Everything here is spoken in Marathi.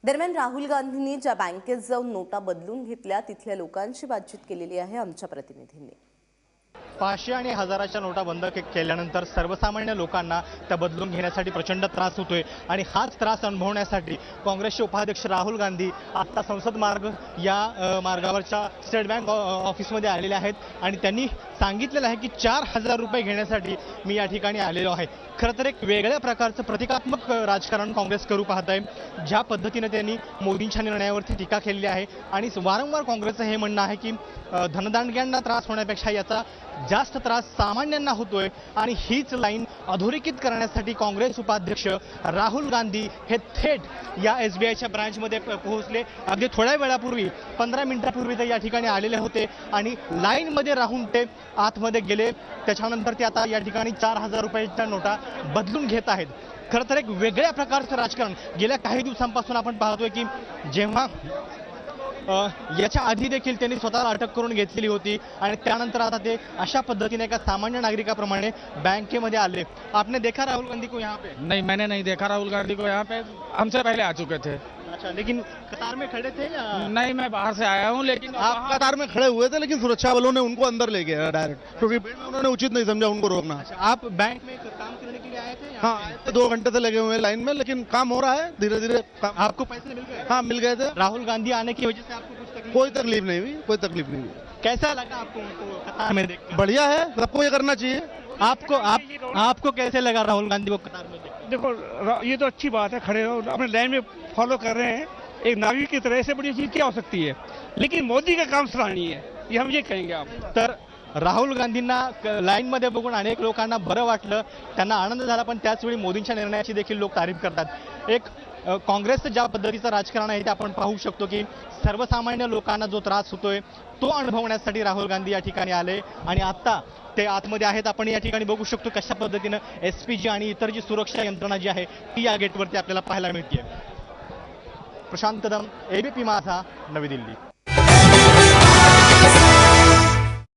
दरम्यान राहुल गांधींनी ज्या बँकेत जाऊन नोटा बदलून घेतल्या तिथल्या लोकांशी बातचीत केलेली आहे आमच्या प्रतिनिधींनी। 500 आणि 1000च्या नोटा बंद केल्यानंतर सर्वसामान्य लोकांना त्या बदलून घेण्यासाठी प्रचंड त्रास होतोय आणि हाच त्रास अनुभवण्यासाठी काँग्रेसचे उपाध्यक्ष राहुल गांधी आता संसद मार्ग या मार्गावरच्या स्टेट बँक ऑफिसमध्ये आलेले आहेत आणि त्यांनी सांगितलेलं आहे की 4000 रुपये घेण्यासाठी मी या ठिकाणी आलेलो आहे। खरं तर एक वेगळ्या प्रकारचं प्रतिकात्मक राजकारण काँग्रेस करू पाहत आहे। ज्या पद्धतीने त्यांनी मोदींच्या निर्णयावरती टीका केलेली आहे आणि वारंवार काँग्रेसचं हे म्हणणं आहे की धनदांडग्यांना त्रास होण्यापेक्षा याचा जास्त त्रास सामान्यांना होतोय आणि हीच लाईन अधोरेखित करण्यासाठी काँग्रेस उपाध्यक्ष राहुल गांधी हे थेट या SBIच्या ब्रांचमध्ये पोहोचले। अगदी थोड्या वेळापूर्वी 15 मिनिटांपूर्वी ते या ठिकाणी आलेले होते आणि लाईनमध्ये राहून ते आतमध्ये गेले। त्याच्यानंतर ते आता या ठिकाणी 4000 रुपयाच्या नोटा बदलून घेत आहेत। खरं तर एक वेगळ्या प्रकारचं राजकारण गेल्या काही दिवसांपासून आपण पाहतोय की जेव्हा याच्या आधी देखील त्यांनी स्वतःला अटक करून घेतलेली होती आणि त्यानंतर आता ते अशा पद्धतीने एका सामान्य नागरिकाप्रमाणे बँकेमध्ये आले। आपने देखा राहुल गांधी को यहाँ पे? नहीं, मैंने नहीं देखा राहुल गांधी को यहाँ पे। हमसे पहले आ चुके थे। अच्छा, लेकिन कतार में खड़े थे या? नहीं, मैं बाहर से आया हूँ। लेकिन आप कतार में खड़े हुए थे लेकिन सुरक्षा बलों ने उनको अंदर ले गया डायरेक्ट, क्योंकि भीड़ में उन्होंने उचित नहीं समझा उनको रोकना। अच्छा, आप बैंक में काम करने के लिए आए थे? हाँ, आए थे, 2 घंटे से लगे हुए हैं लाइन में, लेकिन काम हो रहा है धीरे धीरे। आपको पैसे मिल गए? हाँ, मिल गए थे। राहुल गांधी आने की वजह से आपको कुछ तकलीफ? कोई तकलीफ नहीं हुई, कोई तकलीफ नहीं हुई। कैसा लगा आपको उनको कतार में देख? बढ़िया है, सबको ये करना चाहिए। आपको कैसे लगा राहुल गांधी को कतार में देख? देखो, ये तो अच्छी बात है, खड़े हो अपने लाइन में फॉलो कर रहे हैं। एक नागरिक की तरह से बड़ी चीज क्या हो सकती है, लेकिन मोदी का काम सराहनीय है, ये हम ये कहेंगे। आप तर राहुल गांधींना लाईनमध्ये बघून अनेक लोकांना बरं वाटलं, त्यांना आनंद झाला, पण त्याचवेळी मोदींच्या निर्णयाची देखील लोक तारीफ करतात। एक काँग्रेसचं ज्या पद्धतीचं राजकारण आहे ते आपण पाहू शकतो की सर्वसामान्य लोकांना जो त्रास होतोय तो अनुभवण्यासाठी राहुल गांधी या ठिकाणी आले आणि आता ते आतमध्ये आहेत। आपण या ठिकाणी बघू शकतो कशा पद्धतीनं SPG आणि इतर जी सुरक्षा यंत्रणा जी आहे ती या गेटवरती आपल्याला पाहायला मिळते। प्रशांत कदम, ABP माझा, नवी दिल्ली।